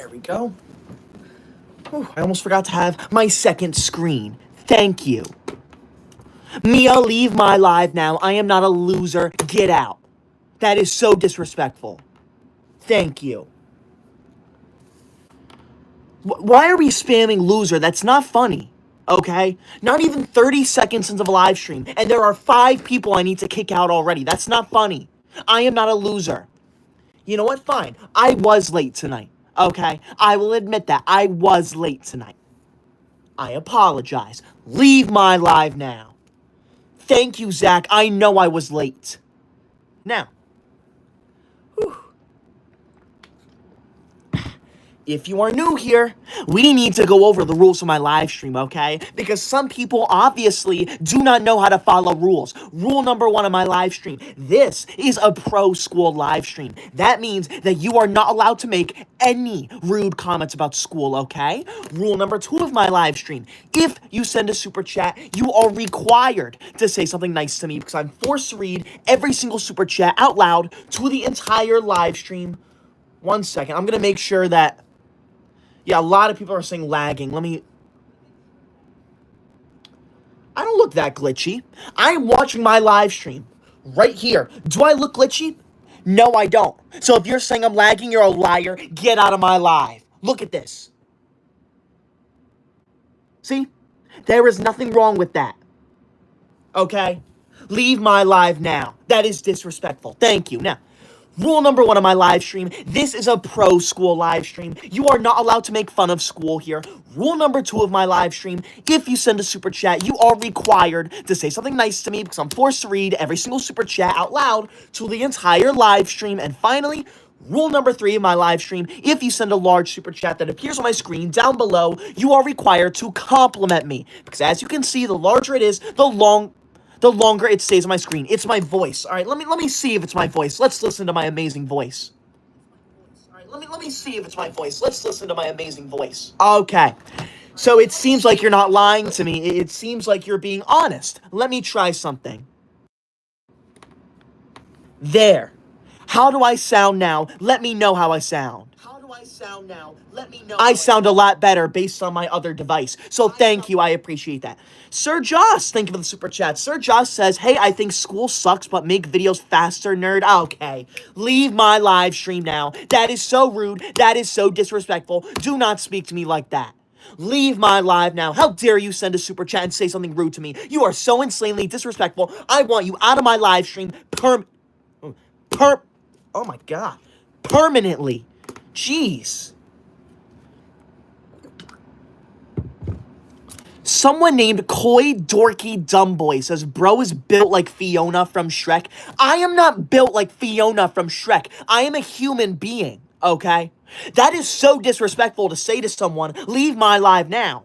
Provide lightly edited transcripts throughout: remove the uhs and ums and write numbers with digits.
There we go. Whew, I almost forgot to have my second screen. Thank you. Mia, leave my live now. I am not a loser. Get out. That is so disrespectful. Thank you. Why are we spamming loser? That's not funny. Okay? Not even 30 seconds into the live stream, and there are 5 people I need to kick out already. That's not funny. I am not a loser. You know what? Fine. I was late tonight. Okay? I will admit that. I was late tonight. I apologize. Leave my live now. Thank you, Zach. I know I was late. Now. Whew. If you are new here, we need to go over the rules of my live stream, okay? Because some people obviously do not know how to follow rules. Rule number 1 of my live stream. This is a pro school live stream. That means that you are not allowed to make any rude comments about school, okay? Rule number 2 of my live stream. If you send a super chat, you are required to say something nice to me because I'm forced to read every single super chat out loud to the entire live stream. 1 second. I'm going to make sure that... Yeah, a lot of people are saying lagging. I don't look that glitchy. I'm watching my live stream right here. Do I look glitchy? No, I don't. So if you're saying I'm lagging, you're a liar. Get out of my live. Look at this. See? There is nothing wrong with that. Okay? Leave my live now. That is disrespectful. Thank you. Now, rule number 1 of my live stream. This is a pro school live stream. You are not allowed to make fun of school here. Rule number 2 of my live stream. If you send a super chat, you are required to say something nice to me because I'm forced to read every single super chat out loud to the entire live stream. And finally, rule number 3 of my live stream. If you send a large super chat that appears on my screen down below, you are required to compliment me. Because as you can see, the larger it is, the longer it stays on my screen. It's my voice. All right, let me see if it's my voice. Let's listen to my amazing voice. All right, let me see if it's my voice. Let's listen to my amazing voice. Okay. So it seems like you're not lying to me. It seems like you're being honest. Let me try something. There. How do I sound now? Let me know how I sound. I sound a lot better based on my other device. So thank you. I appreciate that. Sir Joss, thank you for the super chat. Sir Joss says, hey, I think school sucks, but make videos faster, nerd. Okay. Leave my live stream now. That is so rude. That is so disrespectful. Do not speak to me like that. Leave my live now. How dare you send a super chat and say something rude to me? You are so insanely disrespectful. I want you out of my live stream oh my God. Permanently. Jeez. Someone named Koydog Dumbboy says, bro is built like Fiona from Shrek. I am not built like Fiona from Shrek. I am a human being, okay? That is so disrespectful to say to someone, leave my live now.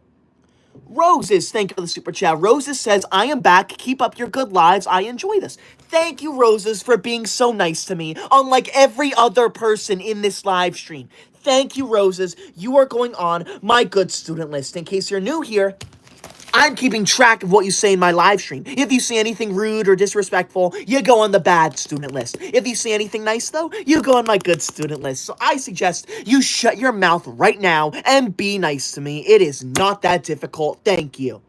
Roses, thank you for the super chat. Roses says, I am back. Keep up your good lives. I enjoy this. Thank you, Roses, for being so nice to me, unlike every other person in this live stream. Thank you, Roses. You are going on my good student list. In case you're new here, I'm keeping track of what you say in my live stream. If you see anything rude or disrespectful, you go on the bad student list. If you see anything nice, though, you go on my good student list. So I suggest you shut your mouth right now and be nice to me. It is not that difficult. Thank you.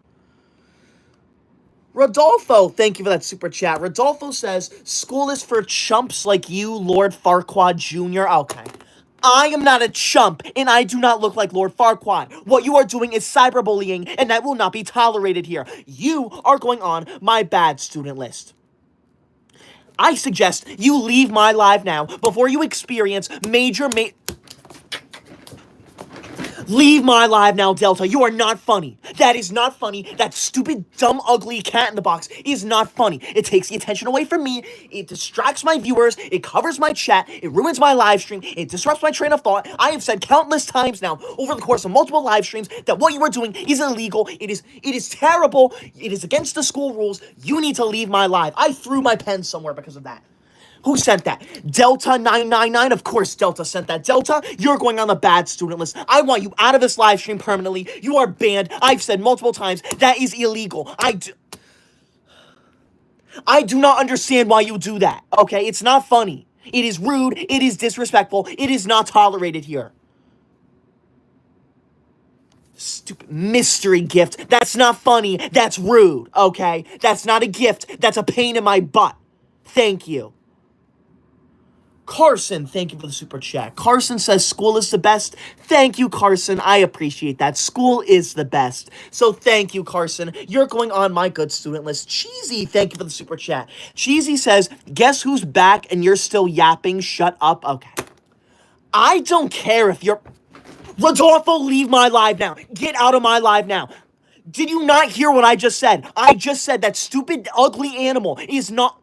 Rodolfo, thank you for that super chat. Rodolfo says, school is for chumps like you, Lord Farquaad Jr. Okay. I am not a chump, and I do not look like Lord Farquaad. What you are doing is cyberbullying, and that will not be tolerated here. You are going on my bad student list. I suggest you leave my live now before you experience Leave my live now, Delta. You are not funny. That is not funny. That stupid, dumb, ugly cat in the box is not funny. It takes the attention away from me. It distracts my viewers. It covers my chat. It ruins my live stream. It disrupts my train of thought. I have said countless times now over the course of multiple live streams that what you are doing is illegal. It is terrible. It is against the school rules. You need to leave my live. I threw my pen somewhere because of that. Who sent that? Delta999? Of course Delta sent that. Delta, you're going on the bad student list. I want you out of this live stream permanently. You are banned. I've said multiple times that is illegal. I do not understand why you do that, okay? It's not funny. It is rude. It is disrespectful. It is not tolerated here. Stupid mystery gift. That's not funny. That's rude, okay? That's not a gift. That's a pain in my butt. Thank you. Carson, thank you for the super chat. Carson says school is the best. Thank you, Carson. I appreciate that. School is the best. So thank you, Carson. You're going on my good student list. Cheesy, thank you for the super chat. Cheesy says, guess who's back and you're still yapping? Shut up. Okay. I don't care if you're... Rodolfo, leave my live now. Get out of my live now. Did you not hear what I just said? I just said that stupid, ugly animal is not...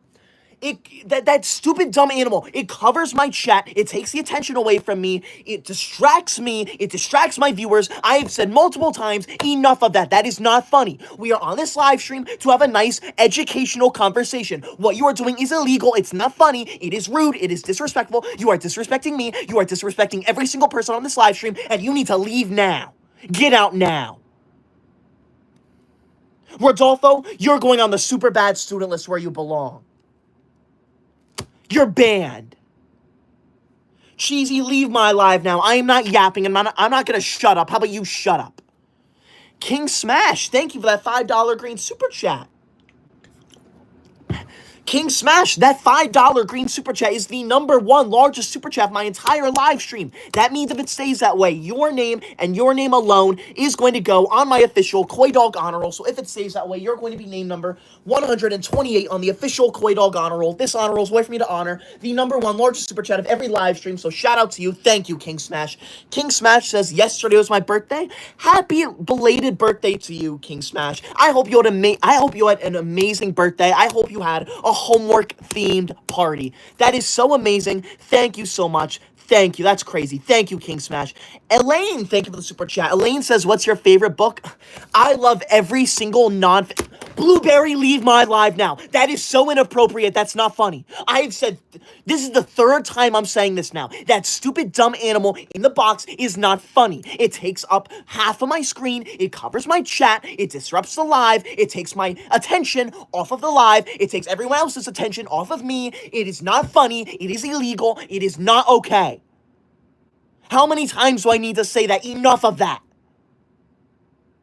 That stupid dumb animal, it covers my chat, it takes the attention away from me, it distracts me, it distracts my viewers. I have said multiple times, enough of that. That is not funny. We are on this live stream to have a nice educational conversation. What you are doing is illegal, it's not funny, it is rude, it is disrespectful. You are disrespecting me, you are disrespecting every single person on this live stream, and you need to leave now. Get out now. Rodolfo, you're going on the super bad student list where you belong. You're banned. Cheesy, leave my live now. I am not yapping. I'm not gonna shut up. How about you shut up? King Smash, thank you for that $5 green super chat. King Smash, that $5 green super chat is the #1 largest super chat of my entire live stream. That means if it stays that way, your name and your name alone is going to go on my official Koydog honor roll. So if it stays that way, you're going to be named number 128 on the official Koydog honor roll. This honor roll is a way for me to honor the #1 largest super chat of every live stream. So shout out to you. Thank you, King Smash. King Smash says, yesterday was my birthday. Happy belated birthday to you, King Smash. I hope you had an amazing birthday. I hope you had a homework-themed party. That is so amazing. Thank you so much. Thank you. That's crazy. Thank you, King Smash. Elaine, thank you for the super chat. Elaine says, what's your favorite book? I love every single Blueberry, leave my live now. That is so inappropriate. That's not funny. I have said, this is the 3rd time I'm saying this now. That stupid dumb animal in the box is not funny. It takes up half of my screen. It covers my chat. It disrupts the live. It takes my attention off of the live. It takes everyone else's attention off of me. It is not funny. It is illegal. It is not okay. How many times do I need to say that? Enough of that.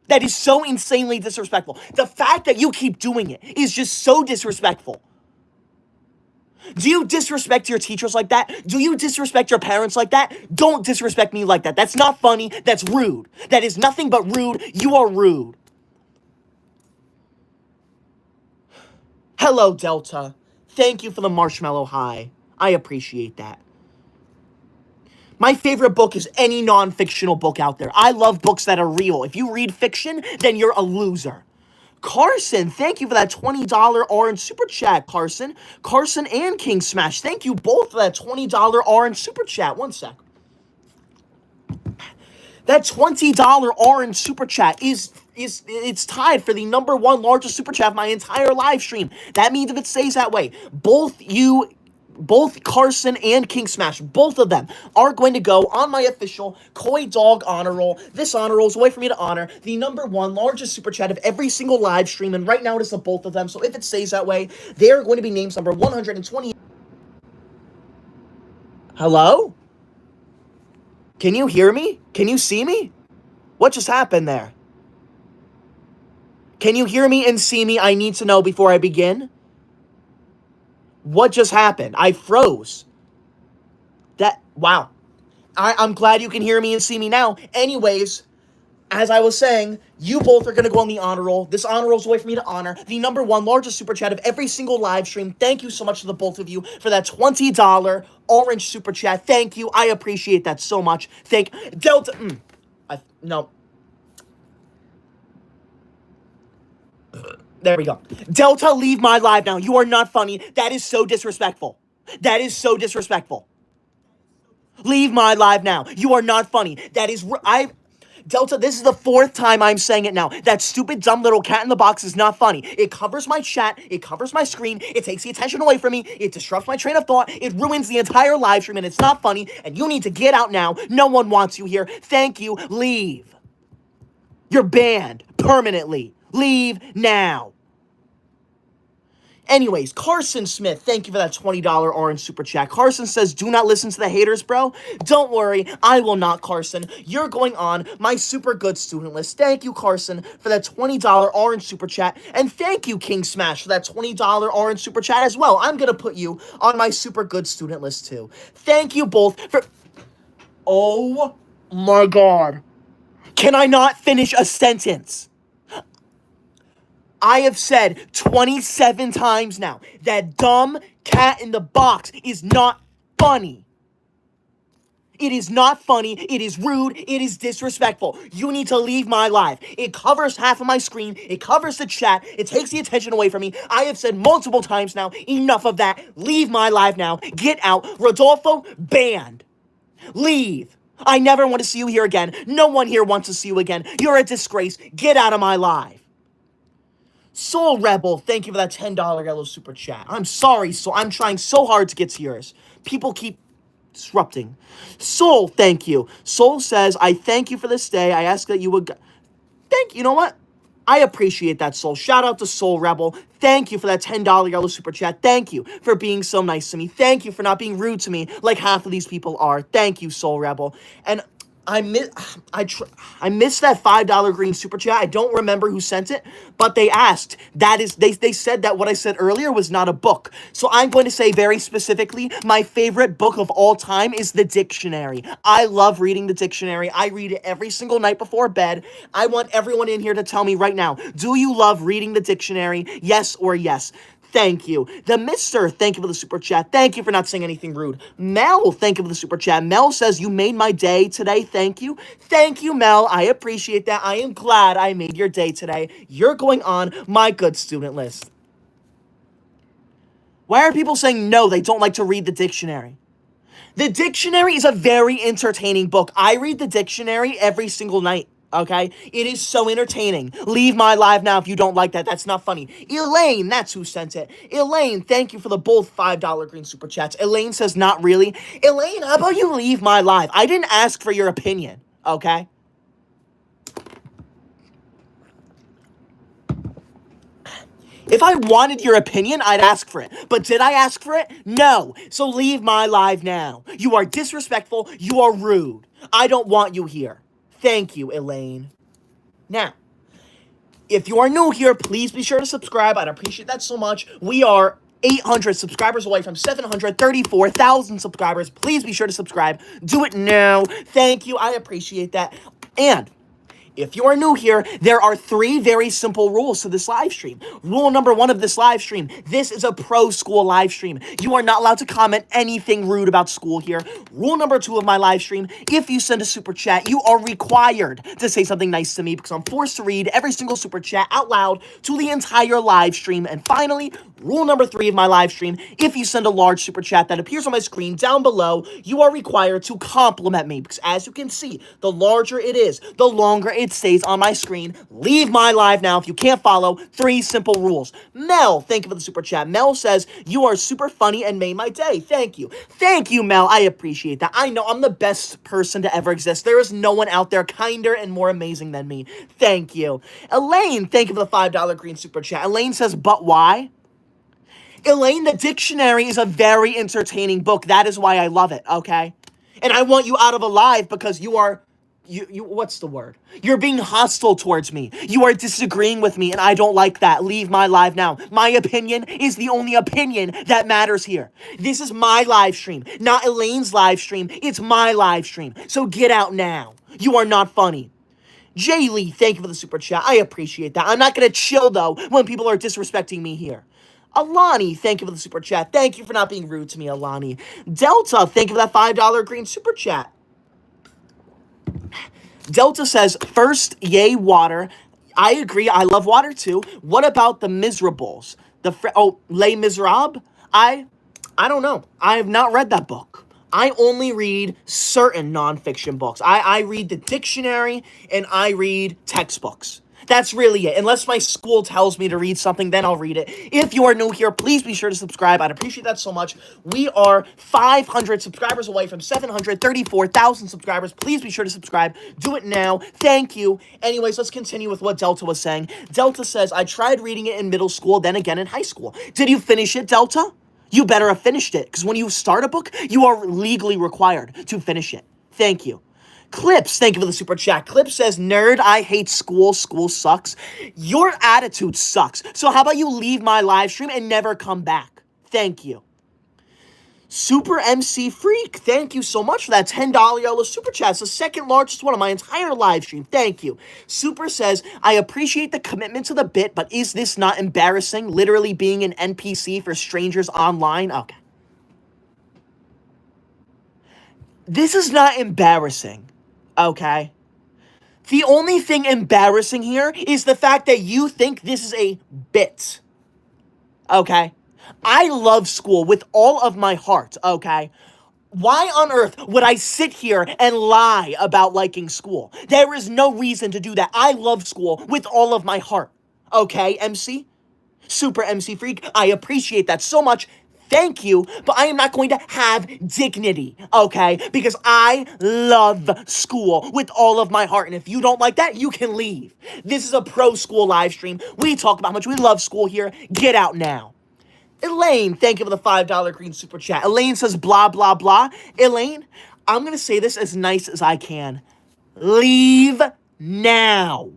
That is so insanely disrespectful. The fact that you keep doing it is just so disrespectful. Do you disrespect your teachers like that? Do you disrespect your parents like that? Don't disrespect me like that. That's not funny. That's rude. That is nothing but rude. You are rude. Hello, Delta. Thank you for the marshmallow high. I appreciate that. My favorite book is any non-fictional book out there. I love books that are real. If you read fiction, then you're a loser. Carson, thank you for that $20 orange super chat, Carson. Carson and King Smash, thank you both for that $20 orange super chat. One sec. That $20 orange super chat it's tied for the #1 largest super chat of my entire live stream. That means if it stays that way, both Carson and King Smash, both of them are going to go on my official Koydog honor roll. This honor roll is a way for me to honor the #1 largest super chat of every single live stream, and right now it is the both of them. So if it stays that way, they are going to be named number 120. Hello? Can you hear me? Can you see me? What just happened there? Can you hear me and see me? I need to know before I begin. What just happened? I froze. Wow. I'm glad you can hear me and see me now. Anyways, as I was saying, you both are going to go on the honor roll. This honor roll is a way for me to honor the #1 largest super chat of every single live stream. Thank you so much to the both of you for that $20 orange super chat. Thank you. I appreciate that so much. Delta. No. There we go. Delta, leave my live now. You are not funny. That is so disrespectful. That is so disrespectful. Leave my live now. You are not funny. Delta, this is the 4th time I'm saying it now. That stupid, dumb little cat in the box is not funny. It covers my chat. It covers my screen. It takes the attention away from me. It disrupts my train of thought. It ruins the entire live stream, and it's not funny, and you need to get out now. No one wants you here. Thank you. Leave. You're banned permanently. Leave now. Anyways, Carson Smith, thank you for that $20 orange super chat. Carson says, do not listen to the haters, bro. Don't worry, I will not, Carson. You're going on my super good student list. Thank you, Carson, for that $20 orange super chat. And thank you, King Smash, for that $20 orange super chat as well. I'm going to put you on my super good student list, too. Thank you both for... Oh, my God. Can I not finish a sentence? I have said 27 times now that dumb cat in the box is not funny. It is not funny. It is rude. It is disrespectful. You need to leave my live. It covers half of my screen. It covers the chat. It takes the attention away from me. I have said multiple times now, enough of that. Leave my live now. Get out. Rodolfo, banned. Leave. I never want to see you here again. No one here wants to see you again. You're a disgrace. Get out of my live. Soul Rebel, thank you for that $10 yellow super chat. I'm sorry, Soul. I'm trying so hard to get to yours. People keep disrupting. Soul, thank you. Soul says, I thank you for this day. I ask that you would... You know what? I appreciate that, Soul. Shout out to Soul Rebel. Thank you for that $10 yellow super chat. Thank you for being so nice to me. Thank you for not being rude to me like half of these people are. Thank you, Soul Rebel. And I missed that $5 green super chat. I don't remember who sent it, but they asked. They said that what I said earlier was not a book. So I'm going to say very specifically, my favorite book of all time is the dictionary. I love reading the dictionary. I read it every single night before bed. I want everyone in here to tell me right now, do you love reading the dictionary? Yes or yes? Thank you. The Mister, thank you for the super chat. Thank you for not saying anything rude. Mel, thank you for the super chat. Mel says, you made my day today. Thank you. Thank you, Mel. I appreciate that. I am glad I made your day today. You're going on my good student list. Why are people saying no, they don't like to read the dictionary? The dictionary is a very entertaining book. I read the dictionary every single night. Okay? It is so entertaining. Leave my live now if you don't like that. That's not funny. Elaine, that's who sent it. Elaine, thank you for the both $5 green super chats. Elaine says, not really. Elaine, how about you leave my live? I didn't ask for your opinion. Okay? If I wanted your opinion, I'd ask for it. But did I ask for it? No. So leave my live now. You are disrespectful. You are rude. I don't want you here. Thank you, Elaine. Now, if you are new here, please be sure to subscribe. I'd appreciate that so much. We are 800 subscribers away from 734,000 subscribers. Please be sure to subscribe. Do it now. Thank you. I appreciate that. And if you are new here, there are 3 very simple rules to this live stream. Rule number 1 of this live stream, this is a pro school live stream. You are not allowed to comment anything rude about school here. Rule number 2 of my live stream, if you send a super chat, you are required to say something nice to me because I'm forced to read every single super chat out loud to the entire live stream. And finally, rule number 3 of my live stream, if you send a large super chat that appears on my screen down below, you are required to compliment me because as you can see, the larger it is, the longer it stays on my screen. Leave my live now if you can't follow 3 simple rules. Mel, thank you for the super chat. Mel says, you are super funny and made my day. Thank you. Thank you, Mel. I appreciate that. I know I'm the best person to ever exist. There is no one out there kinder and more amazing than me. Thank you. Elaine, thank you for the $5 green super chat. Elaine says, but why? Elaine, the dictionary is a very entertaining book. That is why I love it, okay? And I want you out of a live because you are... what's the word? You're being hostile towards me. You are disagreeing with me, and I don't like that. Leave my live now. My opinion is the only opinion that matters here. This is my live stream, not Elaine's live stream. It's my live stream. So get out now. You are not funny. Jay Lee, thank you for the super chat. I appreciate that. I'm not going to chill, though, when people are disrespecting me here. Alani, thank you for the super chat. Thank you for not being rude to me, Alani. Delta, thank you for that $5 green super chat. Delta says, first, yay, water. I agree. I love water, too. What about the Miserables? Les Miserables? I don't know. I have not read that book. I only read certain nonfiction books. I read the dictionary, and I read textbooks. That's really it. Unless my school tells me to read something, then I'll read it. If you are new here, please be sure to subscribe. I'd appreciate that so much. We are 500 subscribers away from 734,000 subscribers. Please be sure to subscribe. Do it now. Thank you. Anyways, let's continue with what Delta was saying. Delta says, I tried reading it in middle school, then again in high school. Did you finish it, Delta? You better have finished it, because when you start a book, you are legally required to finish it. Thank you. Clips, thank you for the super chat. Clips says, nerd, I hate school. School sucks. Your attitude sucks. So how about you leave my live stream and never come back? Thank you. Super MC Freak, thank you so much for that $10 yellow super chat. It's the second largest one of my entire live stream. Thank you. Super says, I appreciate the commitment to the bit, but is this not embarrassing? Literally being an NPC for strangers online? Okay. This is not embarrassing. Okay? The only thing embarrassing here is the fact that you think this is a bit. Okay? I love school with all of my heart, okay? Why on earth would I sit here and lie about liking school? There is no reason to do that. I love school with all of my heart. Okay, MC? Super MC Freak, I appreciate that so much. Thank you, but I am not going to have dignity, okay? Because I love school with all of my heart, and if you don't like that, you can leave. This is a pro school live stream. We talk about how much we love school here. Get out now. Elaine, thank you for the $5 green super chat. Elaine says blah, blah, blah. Elaine, I'm going to say this as nice as I can. Leave now.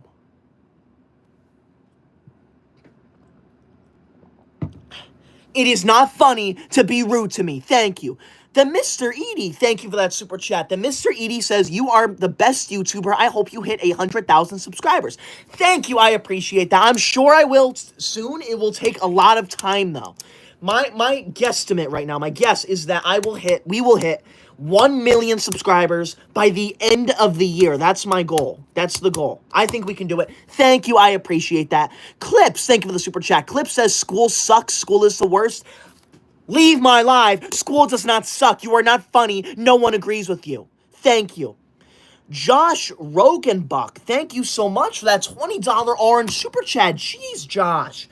It is not funny to be rude to me. Thank you. The Mr. Edie, thank you for that super chat. The Mr. Edie says, you are the best YouTuber. I hope you hit 100,000 subscribers. Thank you. I appreciate that. I'm sure I will soon. It will take a lot of time, though. My guesstimate right now, my guess is that we will hit 1 million subscribers by the end of the year. That's my goal. That's the goal. I think we can do it. Thank you. I appreciate that. Clips, thank you for the super chat. Clips says, school sucks. School is the worst. Leave my live. School does not suck. You are not funny. No one agrees with you. Thank you. Josh Rogenbuck, thank you so much for that $20 orange super chat. Jeez, Josh.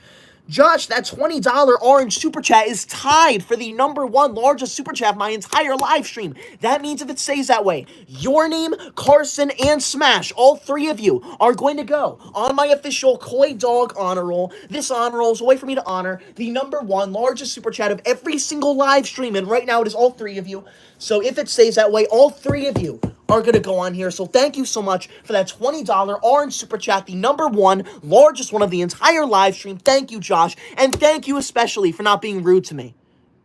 Josh, that $20 orange super chat is tied for the #1 largest super chat of my entire live stream. That means if it stays that way, your name, Carson, and Smash, all three of you, are going to go on my official Koydog honor roll. This honor roll is a way for me to honor the #1 largest super chat of every single live stream, and right now it is all three of you. So if it stays that way, all three of you are going to go on here. So thank you so much for that $20 orange super chat, the #1 largest one of the entire live stream. Thank you, Josh. And thank you especially for not being rude to me.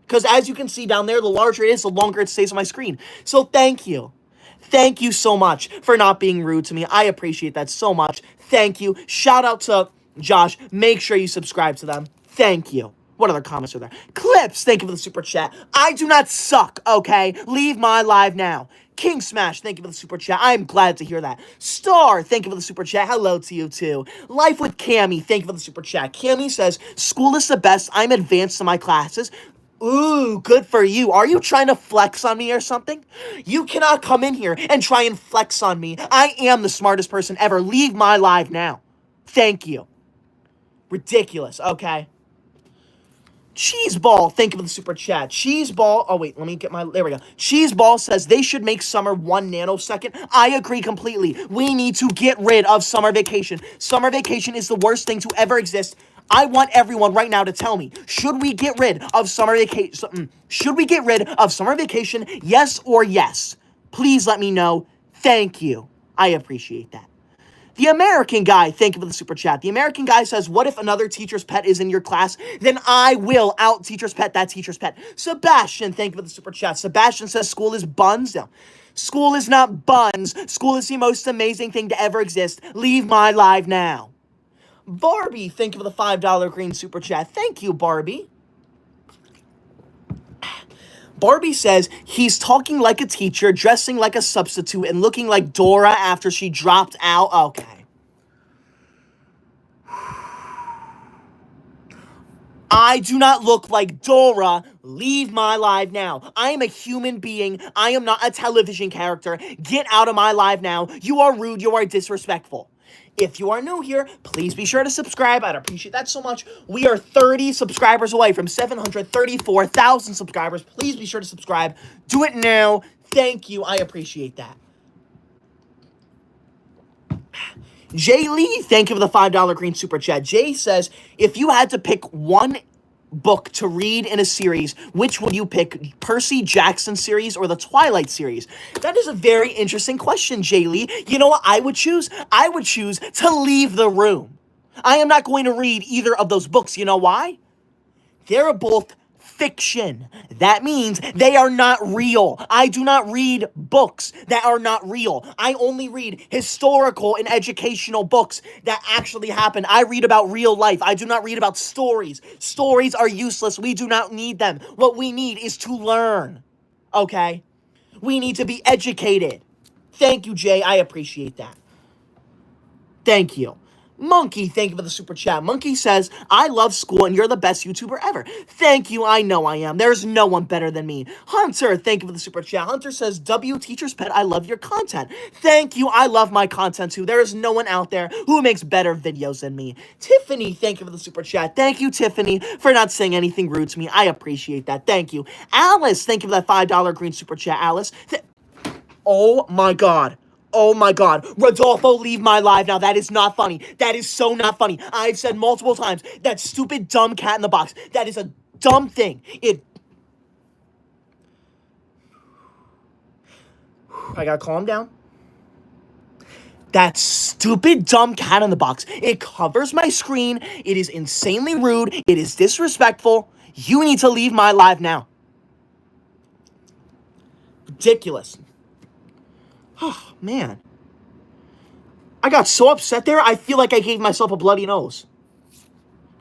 Because as you can see down there, the larger it is, the longer it stays on my screen. So thank you. Thank you so much for not being rude to me. I appreciate that so much. Thank you. Shout out to Josh. Make sure you subscribe to them. Thank you. What other comments are there? Clips, thank you for the super chat. I do not suck, okay? Leave my live now. King Smash, thank you for the super chat. I am glad to hear that. Star, thank you for the super chat. Hello to you too. Life with Cammy, thank you for the super chat. Cammy says, school is the best. I'm advanced in my classes. Ooh, good for you. Are you trying to flex on me or something? You cannot come in here and try and flex on me. I am the smartest person ever. Leave my live now. Thank you. Ridiculous, okay? Cheeseball, thank you for the super chat. Cheeseball, oh wait, let me get my, there we go. Cheeseball says they should make summer 1 nanosecond. I agree completely. We need to get rid of summer vacation. Summer vacation is the worst thing to ever exist. I want everyone right now to tell me, should we get rid of summer vacation? Should we get rid of summer vacation? Yes or yes? Please let me know. Thank you. I appreciate that. The American guy, thank you for the super chat. The American guy says, what if another teacher's pet is in your class? Then I will out teacher's pet that teacher's pet. Sebastian, thank you for the super chat. Sebastian says school is buns. No, school is not buns. School is the most amazing thing to ever exist. Leave my live now. Barbie, thank you for the $5 green super chat. Thank you, Barbie. Barbie says, he's talking like a teacher, dressing like a substitute, and looking like Dora after she dropped out. Okay. I do not look like Dora. Leave my live now. I am a human being. I am not a television character. Get out of my live now. You are rude. You are disrespectful. If you are new here, please be sure to subscribe. I'd appreciate that so much. We are 30 subscribers away from 734,000 subscribers. Please be sure to subscribe. Do it now. Thank you. I appreciate that. Jay Lee, thank you for the $5 green super chat. Jay says, if you had to pick one book to read in a series, which would you pick? Percy Jackson series or the Twilight series? That is a very interesting question, Jay Lee. You know what I would choose? I would choose to leave the room. I am not going to read either of those books. You know why? They're both fiction. That means they are not real. I do not read books that are not real. I only read historical and educational books that actually happened. I read about real life. I do not read about stories. Stories are useless. We do not need them. What we need is to learn. Okay? We need to be educated. Thank you, Jay. I appreciate that. Thank you. Monkey, thank you for the super chat. Monkey says, I love school and you're the best YouTuber ever. Thank you, I know I am. There's no one better than me. Hunter, thank you for the super chat. Hunter says, W Teacher's Pet, I love your content. Thank you, I love my content too. There is no one out there who makes better videos than me. Tiffany, thank you for the super chat. Thank you, Tiffany, for not saying anything rude to me. I appreciate that. Thank you. Alice, thank you for that $5 green super chat, Alice. Oh my God. Oh my God. Rodolfo, leave my live now. That is not funny. That is so not funny. I've said multiple times, that stupid dumb cat in the box. That is a dumb thing. I gotta calm down. That stupid dumb cat in the box. It covers my screen. It is insanely rude. It is disrespectful. You need to leave my live now. Ridiculous. Oh, man. I got so upset there, I feel like I gave myself a bloody nose.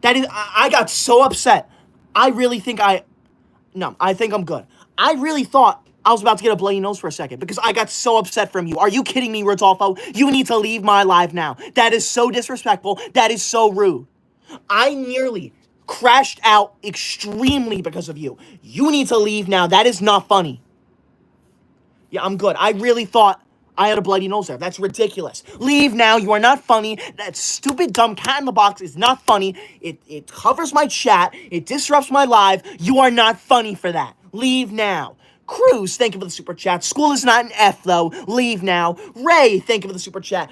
I got so upset. I think I'm good. I really thought I was about to get a bloody nose for a second because I got so upset from you. Are you kidding me, Rodolfo? You need to leave my live now. That is so disrespectful. That is so rude. I nearly crashed out extremely because of you. You need to leave now. That is not funny. Yeah, I'm good. I really thought I had a bloody nose there. That's ridiculous. Leave now. You are not funny. That stupid dumb cat in the box is not funny. It covers my chat. It disrupts my live. You are not funny for that. Leave now. Cruz, thank you for the super chat. School is not an F, though. Leave now. Ray, thank you for the super chat.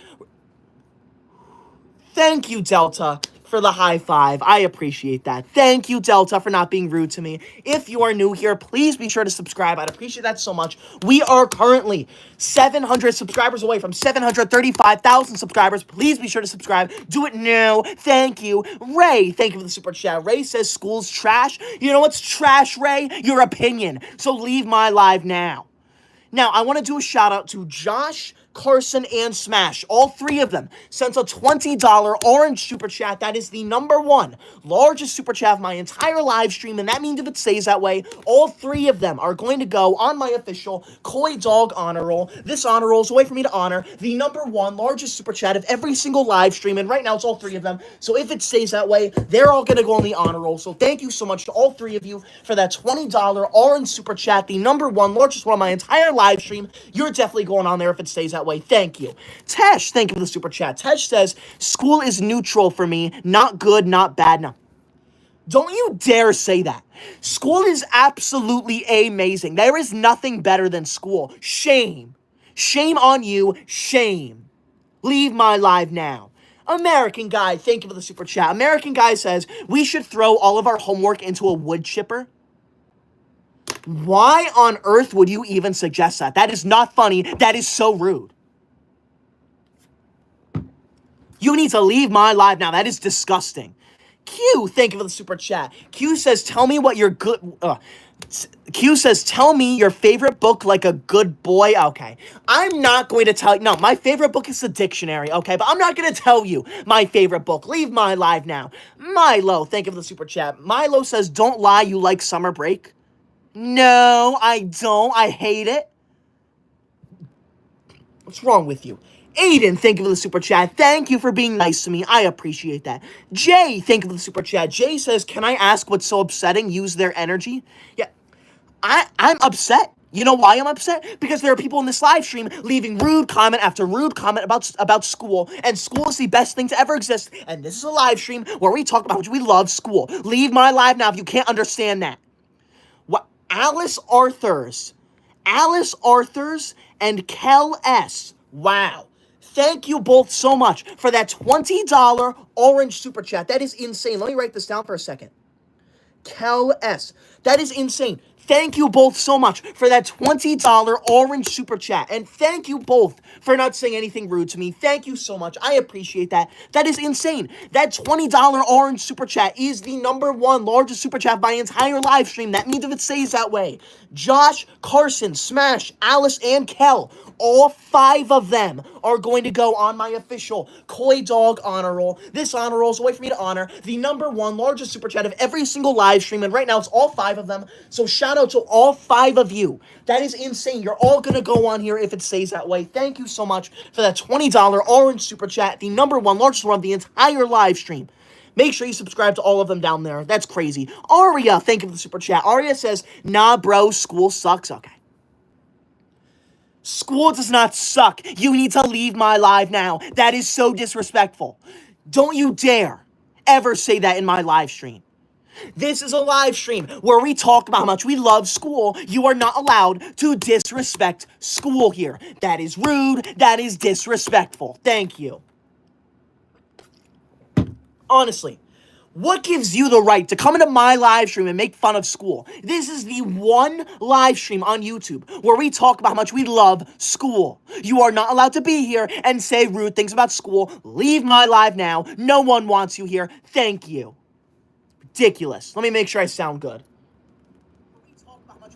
Thank you, Delta, for the high five. I appreciate that. Thank you, Delta, for not being rude to me. If you are new here, please be sure to subscribe. I'd appreciate that so much. We are currently 700 subscribers away from 735,000 subscribers. Please be sure to subscribe. Do it now. Thank you. Ray, thank you for the super chat. Ray says school's trash. You know what's trash, Ray? Your opinion. So leave my live now. Now, I want to do a shout out to Josh, Carson, and Smash. All three of them sent a $20 orange super chat. That is the #1 largest super chat of my entire live stream, and that means if it stays that way, all three of them are going to go on my official Koydog honor roll. This honor roll is a way for me to honor the #1 largest super chat of every single live stream, and right now it's all three of them. So if it stays that way, they're all going to go on the honor roll. So thank you so much to all three of you for that $20 orange super chat, the #1 largest one of my entire live stream. You're definitely going on there if it stays that way. Thank you. Tesh, thank you for the super chat. Tesh says, school is neutral for me. Not good, not bad. No. Don't you dare say that. School is absolutely amazing. There is nothing better than school. Shame. Shame on you. Shame. Leave my live now. American Guy, thank you for the super chat. American Guy says, we should throw all of our homework into a wood chipper. Why on earth would you even suggest that? That is not funny. That is so rude. You need to leave my live now. That is disgusting. Q, thank you for the super chat. Q says, tell me what your good... Q says, tell me your favorite book like a good boy. Okay. I'm not going to tell you. No, my favorite book is the dictionary, okay? But I'm not going to tell you my favorite book. Leave my live now. Milo, thank you for the super chat. Milo says, don't lie, you like summer break. No, I don't. I hate it. What's wrong with you? Aiden, thank you for the super chat. Thank you for being nice to me. I appreciate that. Jay, thank you for the super chat. Jay says, can I ask what's so upsetting? Use their energy. Yeah, I'm upset. You know why I'm upset? Because there are people in this live stream leaving rude comment after rude comment about school, and school is the best thing to ever exist. And this is a live stream where we talk about how much we love school. Leave my live now if you can't understand that. What Alice Arthurs and Kel S. Wow. Thank you both so much for that $20 orange super chat. That is insane. Let me write this down for a second. Kel S. That is insane. Thank you both so much for that $20 orange super chat. And thank you both for not saying anything rude to me. Thank you so much. I appreciate that. That is insane. That $20 orange super chat is the #1 largest super chat of my entire live stream. That means if it stays that way. Josh, Carson, Smash, Alice, and Kel, all 5 of them are going to go on my official Koydog honor roll. This honor roll is a way for me to honor the #1 largest super chat of every single live stream, and right now it's all 5 of them. So shout out to all 5 of you. That is insane. You're all going to go on here if it stays that way. Thank you so much for that $20 orange super chat, the #1 largest one of the entire live stream. Make sure you subscribe to all of them down there. That's crazy. Aria, thank you for the super chat. Aria says, nah, bro, school sucks. Okay. School does not suck. You need to leave my live now. That is so disrespectful. Don't you dare ever say that in my live stream. This is a live stream where we talk about how much we love school. You are not allowed to disrespect school here. That is rude. That is disrespectful. Thank you. Honestly, what gives you the right to come into my live stream and make fun of school? This is the one live stream on YouTube where we talk about how much we love school. You are not allowed to be here and say rude things about school. Leave my live now. No one wants you here. Thank you. Ridiculous. Let me make sure I sound good.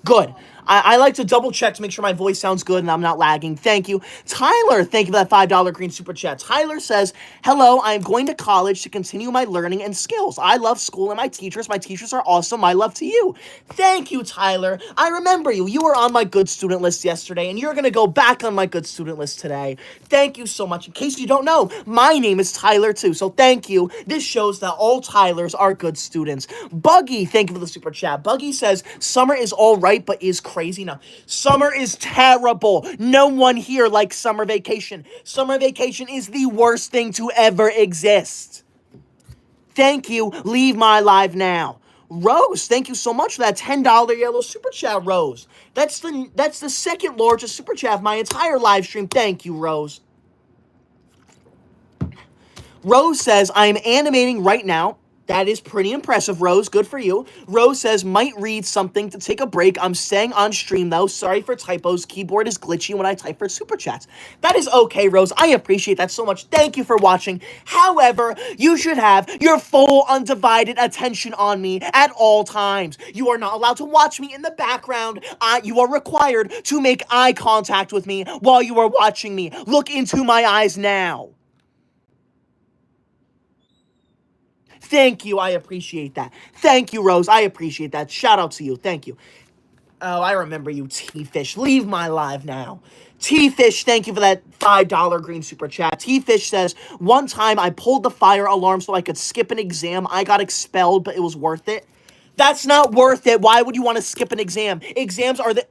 Good. I like to double check to make sure my voice sounds good and I'm not lagging. Thank you. Tyler, thank you for that $5 green super chat. Tyler says, hello, I'm going to college to continue my learning and skills. I love school and my teachers. My teachers are awesome. My love to you. Thank you, Tyler. I remember you. You were on my good student list yesterday and you're going to go back on my good student list today. Thank you so much. In case you don't know, my name is Tyler too, so thank you. This shows that all Tylers are good students. Buggy, thank you for the super chat. Buggy says, summer is all right, but is crazy. Now, summer is terrible. No one here likes summer vacation. Summer vacation is the worst thing to ever exist. Thank you. Leave my live now. Rose, thank you so much for that $10 yellow super chat, Rose. That's the second largest super chat of my entire live stream. Thank you, Rose. Rose says, I am animating right now. That is pretty impressive, Rose. Good for you. Rose says, might read something to take a break. I'm staying on stream, though. Sorry for typos. Keyboard is glitchy when I type for super chats. That is okay, Rose. I appreciate that so much. Thank you for watching. However, you should have your full undivided attention on me at all times. You are not allowed to watch me in the background. You are required to make eye contact with me while you are watching me. Look into my eyes now. Thank you. I appreciate that. Thank you, Rose. I appreciate that. Shout out to you. Thank you. Oh, I remember you, T-Fish. Leave my live now. T-Fish, thank you for that $5 green super chat. T-Fish says, one time I pulled the fire alarm so I could skip an exam. I got expelled, but it was worth it. That's not worth it. Why would you want to skip an exam? Exams are the...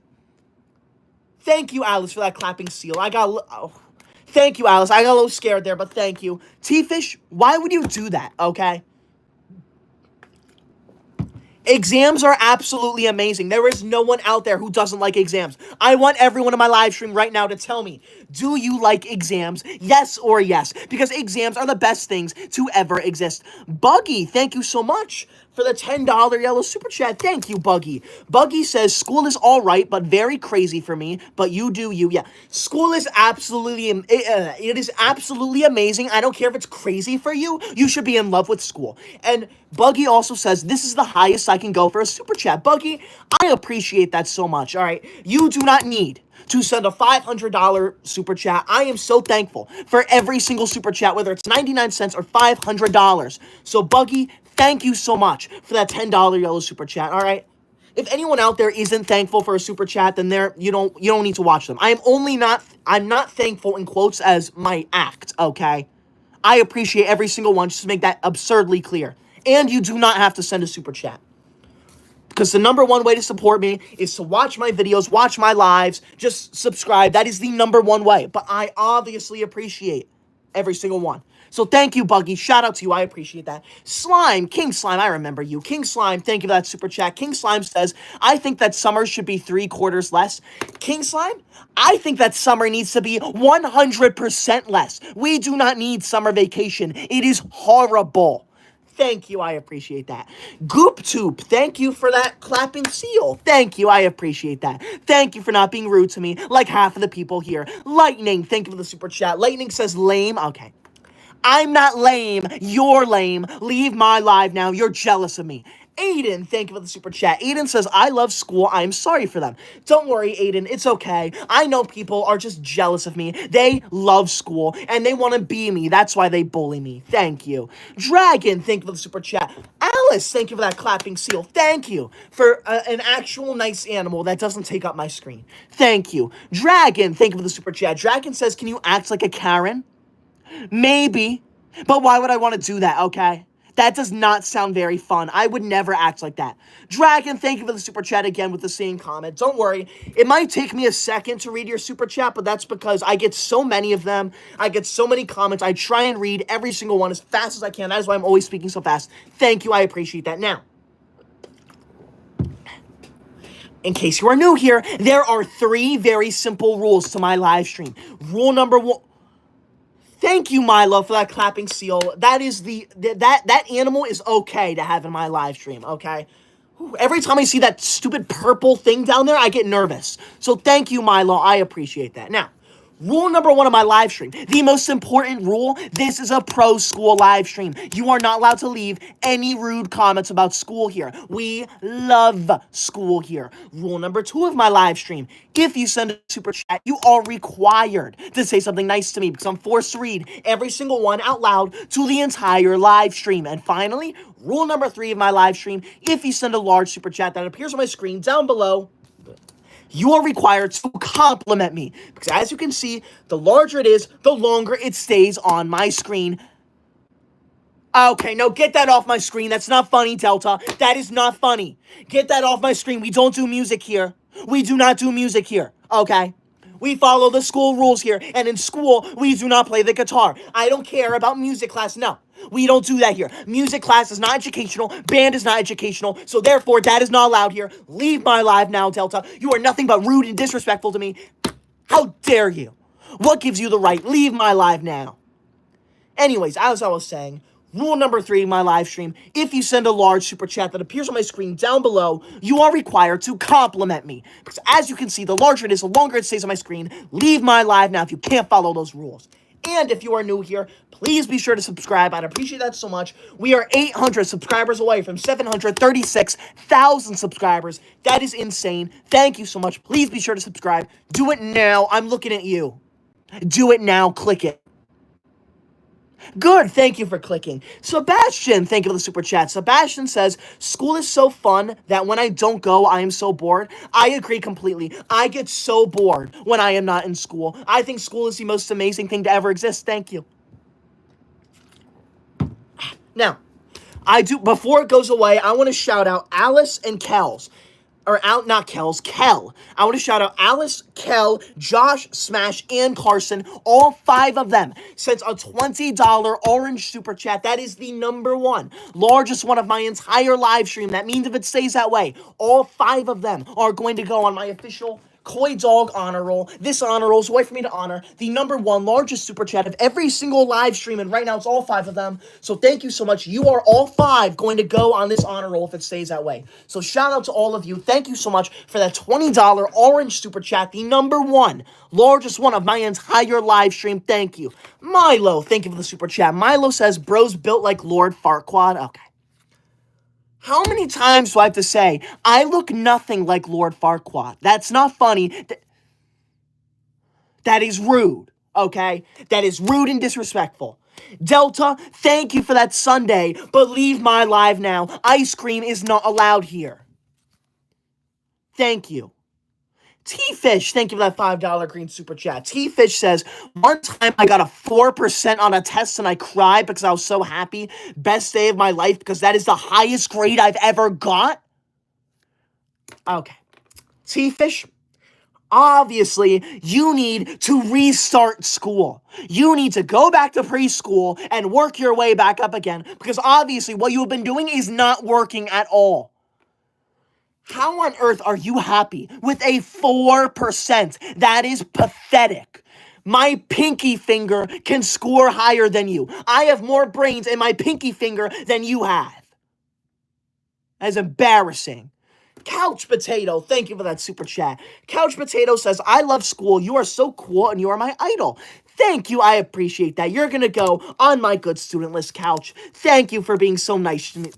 Thank you, Alice, for that clapping seal. Thank you, Alice. I got a little scared there, but thank you. T-Fish, why would you do that, okay? Exams are absolutely amazing. There is no one out there who doesn't like exams. I want everyone in my live stream right now to tell me, do you like exams? Yes or yes, because exams are the best things to ever exist. Buggy, thank you so much for the $10 yellow super chat. Thank you, Buggy. Buggy says, school is all right, but very crazy for me, but you do you. Yeah, school is absolutely, it is absolutely amazing. I don't care if it's crazy for you. You should be in love with school. And Buggy also says, this is the highest I can go for a super chat. Buggy, I appreciate that so much, all right? You do not need to send a $500 super chat. I am so thankful for every single super chat, whether it's 99 cents or $500. So, Buggy, thank you so much for that $10 yellow super chat, all right? If anyone out there isn't thankful for a super chat, then you don't need to watch them. I'm not thankful in quotes as my act, okay? I appreciate every single one, just to make that absurdly clear. And you do not have to send a super chat. Because the number one way to support me is to watch my videos, watch my lives, just subscribe. That is the number one way. But I obviously appreciate every single one. So thank you, Buggy. Shout out to you. I appreciate that. Slime, King Slime, I remember you. King Slime, thank you for that super chat. King Slime says, I think that summer should be 3/4 less. King Slime, I think that summer needs to be 100% less. We do not need summer vacation. It is horrible. Thank you, I appreciate that. GoopTube, thank you for that clapping seal. Thank you, I appreciate that. Thank you for not being rude to me like half of the people here. Lightning, thank you for the super chat. Lightning says lame. Okay. I'm not lame. You're lame. Leave my live now. You're jealous of me. Aiden, thank you for the super chat. Aiden says, I love school. I'm sorry for them. Don't worry, Aiden. It's okay. I know people are just jealous of me. They love school, and they want to be me. That's why they bully me. Thank you. Dragon, thank you for the super chat. Alice, thank you for that clapping seal. Thank you for an actual nice animal that doesn't take up my screen. Thank you. Dragon, thank you for the super chat. Dragon says, can you act like a Karen? Maybe. But why would I want to do that, okay? That does not sound very fun. I would never act like that. Dragon, thank you for the super chat again with the same comment. Don't worry. It might take me a second to read your super chat, but that's because I get so many of them. I get so many comments. I try and read every single one as fast as I can. That is why I'm always speaking so fast. Thank you. I appreciate that. Now, in case you are new here, there are 3 very simple rules to my live stream. Rule number 1... Thank you, Milo, for that clapping seal. That is that animal is okay to have in my live stream, okay? Every time I see that stupid purple thing down there, I get nervous. So thank you, Milo. I appreciate that. Now, rule number 1 of my live stream. The most important rule, this is a pro school live stream. You are not allowed to leave any rude comments about school here. We love school here. Rule number 2 of my live stream. If you send a super chat, you are required to say something nice to me because I'm forced to read every single one out loud to the entire live stream. And finally, rule number 3 of my live stream. If you send a large super chat that appears on my screen down below, you are required to compliment me. Because as you can see, the larger it is, the longer it stays on my screen. Okay, no, get that off my screen. That's not funny, Delta. That is not funny. Get that off my screen. We don't do music here. We do not do music here, okay? We follow the school rules here, and in school, we do not play the guitar. I don't care about music class, no. We don't do that here. Music class is not educational, band is not educational, so therefore, that is not allowed here. Leave my live now, Delta. You are nothing but rude and disrespectful to me. How dare you? What gives you the right? Leave my live now. Anyways, as I was saying, rule number 3 of my live stream, if you send a large super chat that appears on my screen down below, you are required to compliment me. Because as you can see, the larger it is, the longer it stays on my screen. Leave my live now if you can't follow those rules. And if you are new here, please be sure to subscribe. I'd appreciate that so much. We are 800 subscribers away from 736,000 subscribers. That is insane. Thank you so much. Please be sure to subscribe. Do it now. I'm looking at you. Do it now. Click it. Good, thank you for clicking. Sebastian, thank you for the super chat. Sebastian says, school is so fun that when I don't go, I am so bored. I agree completely. I get so bored when I am not in school. I think school is the most amazing thing to ever exist. Thank you. Now, before it goes away, I want to shout out Alice and Kels. Not Kells, Kel. I want to shout out Alice, Kel, Josh, Smash, and Carson. All 5 of them sent a $20 orange super chat. That is the number 1, largest one of my entire live stream. That means if it stays that way, all 5 of them are going to go on my official Koydog honor roll. This honor roll is a way for me to honor the number 1 largest super chat of every single live stream, and right now it's all 5 of them. So thank you so much. You are all 5 going to go on this honor roll if it stays that way. So shout out to all of you. Thank you so much for that $20 orange super chat, the number 1 largest one of my entire live stream. Thank you. Milo, thank you for the super chat. Milo says, bros built like Lord Farquaad. Okay. How many times do I have to say, I look nothing like Lord Farquaad? That's not funny. That is rude, okay? That is rude and disrespectful. Delta, thank you for that sundae, but leave my live now. Ice cream is not allowed here. Thank you. T-Fish, thank you for that $5 green super chat. T-Fish says, one time I got a 4% on a test and I cried because I was so happy. Best day of my life because that is the highest grade I've ever got. Okay. T-Fish, obviously, you need to restart school. You need to go back to preschool and work your way back up again because obviously what you've been doing is not working at all. How on earth are you happy with a 4%? That is pathetic. My pinky finger can score higher than you. I have more brains in my pinky finger than you have. That is embarrassing. Couch Potato, thank you for that super chat. Couch Potato says, I love school. You are so cool and you are my idol. Thank you. I appreciate that. You're going to go on my good student list, Couch. Thank you for being so nice to me.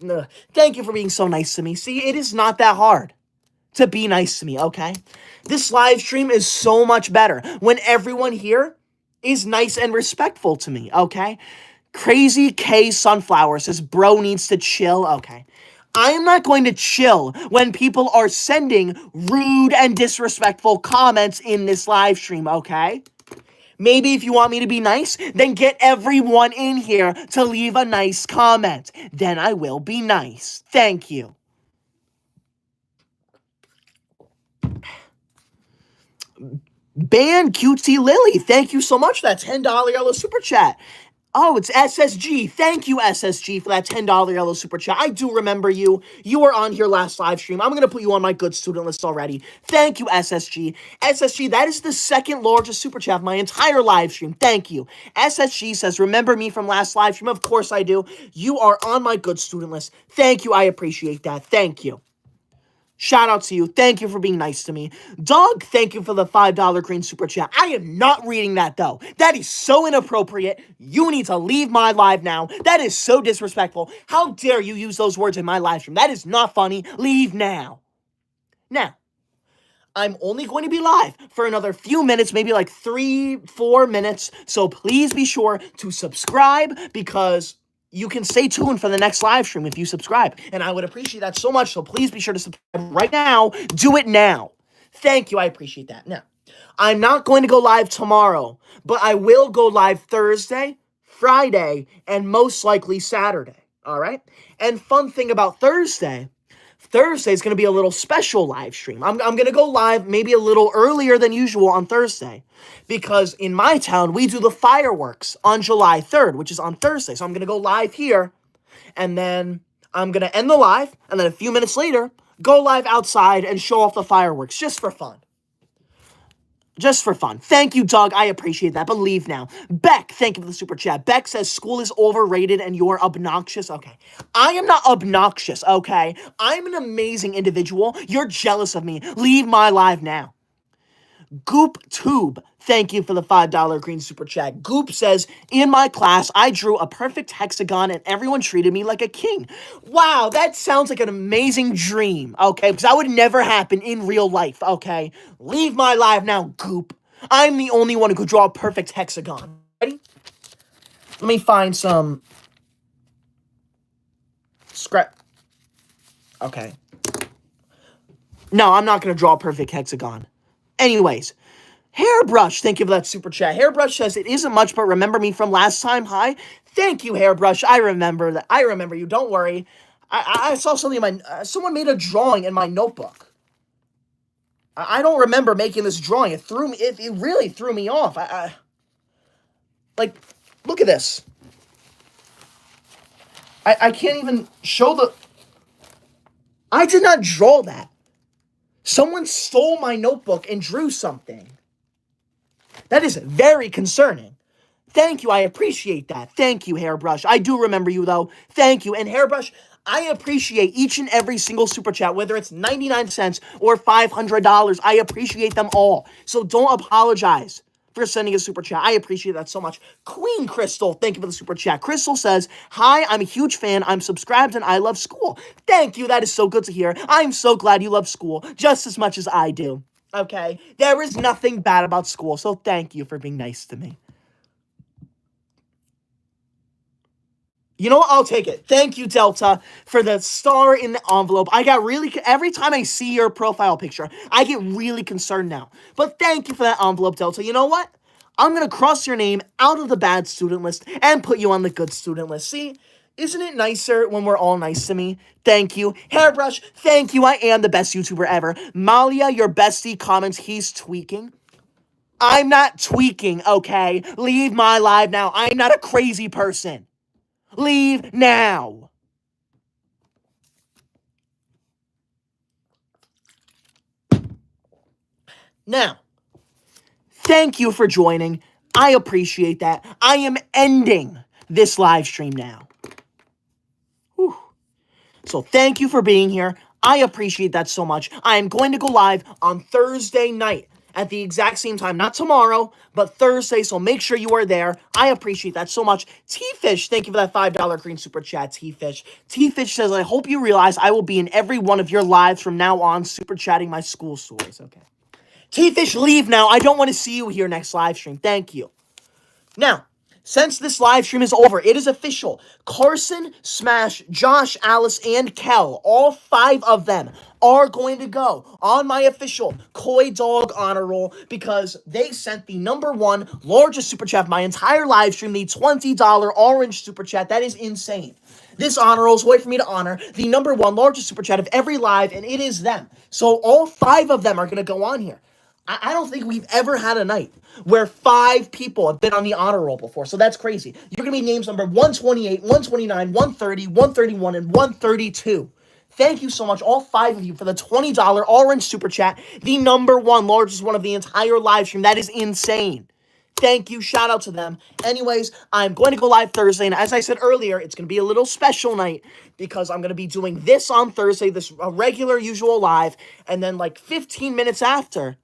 Thank you for being so nice to me. See, it is not that hard to be nice to me, okay? This live stream is so much better when everyone here is nice and respectful to me, okay? Crazy K Sunflower says, bro needs to chill. Okay. I am not going to chill when people are sending rude and disrespectful comments in this live stream, okay? Maybe if you want me to be nice, then get everyone in here to leave a nice comment. Then I will be nice. Thank you. Ban Cutesy Lily, thank you so much. That $10 yellow super chat. Oh, it's SSG. Thank you, SSG, for that $10 yellow super chat. I do remember you. You were on here last live stream. I'm going to put you on my good student list already. Thank you, SSG. SSG, that is the second largest super chat of my entire live stream. Thank you. SSG says, remember me from last live stream? Of course I do. You are on my good student list. Thank you. I appreciate that. Thank you. Shout out to you. Thank you for being nice to me. Doug, thank you for the $5 green super chat. I am not reading that, though. That is so inappropriate. You need to leave my live now. That is so disrespectful. How dare you use those words in my live stream? That is not funny. Leave now. Now, I'm only going to be live for another few minutes, maybe like 3-4 minutes. So please be sure to subscribe because you can stay tuned for the next live stream if you subscribe. And I would appreciate that so much. So please be sure to subscribe right now. Do it now. Thank you. I appreciate that. Now, I'm not going to go live tomorrow, but I will go live Thursday, Friday, and most likely Saturday. All right? And fun thing about Thursday is going to be a little special live stream. I'm going to go live maybe a little earlier than usual on Thursday because in my town, we do the fireworks on July 3rd, which is on Thursday. So I'm going to go live here and then I'm going to end the live and then a few minutes later, go live outside and show off the fireworks just for fun. Just for fun. Thank you, Doug. I appreciate that. But leave now. Beck, thank you for the super chat. Beck says school is overrated and you're obnoxious. Okay. I am not obnoxious, okay? I'm an amazing individual. You're jealous of me. Leave my live now. Goop Tube, thank you for the $5 green super chat. Goop says, in my class, I drew a perfect hexagon and everyone treated me like a king. Wow, that sounds like an amazing dream, okay? Because that would never happen in real life, okay? Leave my live now, Goop. I'm the only one who could draw a perfect hexagon. Ready? Let me find some scrap. Okay. No, I'm not going to draw a perfect hexagon. Anyways, Hairbrush, thank you for that super chat. Hairbrush says, it isn't much, but remember me from last time? Hi. Thank you, Hairbrush. I remember that. I remember you. Don't worry. I saw something in my... someone made a drawing in my notebook. I don't remember making this drawing. It threw me... It really threw me off. Like, look at this. I can't even show the... I did not draw that. Someone stole my notebook and drew something. That is very concerning. Thank you. I appreciate that. Thank you, Hairbrush. I do remember you, though. Thank you. And Hairbrush, I appreciate each and every single super chat, whether it's 99 cents or $500. I appreciate them all. So don't apologize for sending a super chat. I appreciate that so much. Queen Crystal, thank you for the super chat. Crystal says, hi, I'm a huge fan. I'm subscribed and I love school. Thank you. That is so good to hear. I'm so glad you love school just as much as I do. Okay? There is nothing bad about school, so thank you for being nice to me. You know what? I'll take it. Thank you, Delta, for the star in the envelope. I got really... Every time I see your profile picture, I get really concerned now. But thank you for that envelope, Delta. You know what? I'm going to cross your name out of the bad student list and put you on the good student list. See? Isn't it nicer when we're all nice to me? Thank you. Hairbrush, thank you. I am the best YouTuber ever. Malia, your bestie, comments he's tweaking. I'm not tweaking, okay? Leave my live now. I'm not a crazy person. Leave now. Now, thank you for joining. I appreciate that. I am ending this live stream now. Whew. So thank you for being here. I appreciate that so much. I am going to go live on Thursday night at the exact same time. Not tomorrow, but Thursday, so make sure you are there. I appreciate that so much. T-Fish, thank you for that $5 green super chat, T-Fish. T-Fish says, I hope you realize I will be in every one of your lives from now on, super chatting my school stories. Okay. T-Fish, leave now. I don't want to see you here next live stream. Thank you. Now, since this live stream is over, it is official. Carson, Smash, Josh, Alice, and Kel, all 5 of them are going to go on my official Koydog honor roll because they sent the #1 largest super chat of my entire live stream, the $20 orange super chat. That is insane. This honor roll is a way for me to honor the #1 largest super chat of every live, and it is them. So all 5 of them are going to go on here. I don't think we've ever had a night where 5 people have been on the honor roll before. So that's crazy. You're going to be names number 128, 129, 130, 131, and 132. Thank you so much, all 5 of you, for the $20 orange super chat. The #1 largest one of the entire live stream. That is insane. Thank you. Shout out to them. Anyways, I'm going to go live Thursday. And as I said earlier, it's going to be a little special night because I'm going to be doing this on Thursday, this regular, usual live. And then like 15 minutes after,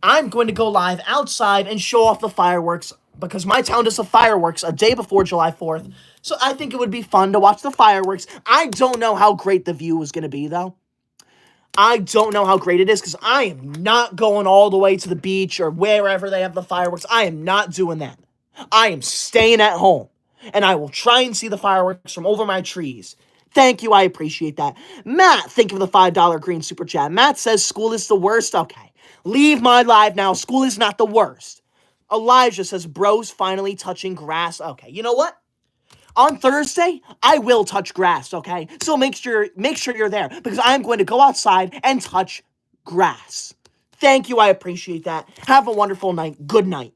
I'm going to go live outside and show off the fireworks because my town does the fireworks a day before July 4th. So I think it would be fun to watch the fireworks. I don't know how great the view is going to be, though. I don't know how great it is because I am not going all the way to the beach or wherever they have the fireworks. I am not doing that. I am staying at home, and I will try and see the fireworks from over my trees. Thank you. I appreciate that. Matt, thank you for the $5 green super chat. Matt says school is the worst. Okay. Leave my live now. School is not the worst. Elijah says, bros finally touching grass. Okay, you know what? On Thursday, I will touch grass, okay? So make sure you're there because I'm going to go outside and touch grass. Thank you. I appreciate that. Have a wonderful night. Good night.